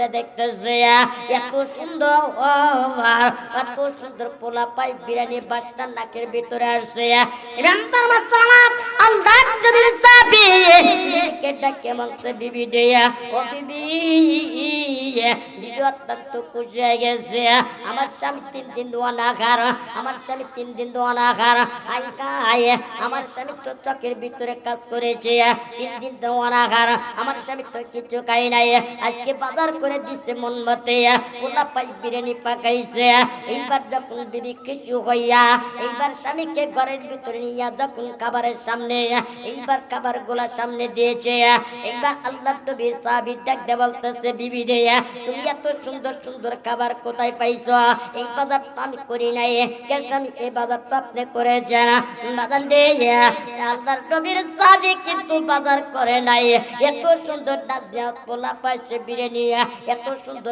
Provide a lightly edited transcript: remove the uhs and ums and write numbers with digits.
করে দেখতেছে এত সুন্দর এত সুন্দর পোলা পাই বিরিয়ানি বাসটা নাকের ভিতরে আসছে। ইমানদার মুসলমান আল্লাহ নবীর সাহাবী কে ডাকে বলছে বিবি দেয়া ও বিবি, বিবি অত্যন্ত খুশি হয়ে গেছে। আমার স্বামী 3 দিন দোয়া না খার, আমার স্বামী 3 দিন দোয়া না খার, আমার স্বামী তো চোখের ভিতরে কাজ করেছে 3 দিন দোয়া না খার, আমার স্বামী তো কিছু খাই নাই, আজকে বাজার করে দিছে মন মতে পোলা পাই বিরিয়ানি পাকাইছে। এইবার যখন বিবি খুশি হইয়া এইবার স্বামীকে ঘরের ভিতরে নিয়ে যখন খাবারের সামনে এইবার খাবার গুলা সামনে দিয়েছে, এইবার আল্লাহ নবীর সাহাবী ডাকতে বলতেছে বিবি রে তুমি এত সুন্দর সুন্দর খাবার কোথায় পাইছো? এই বাজার তো আমি করি নাই, কে স্বামী এই বাজার তো আপনি করেছেন। বাজার রে আল্লাহর নবীর সাহাবী কিন্তু বাজার করে নাই, এত সুন্দর ডাক দেওয়া পোলা পাইছে বিরিয়ানি, এত সুন্দর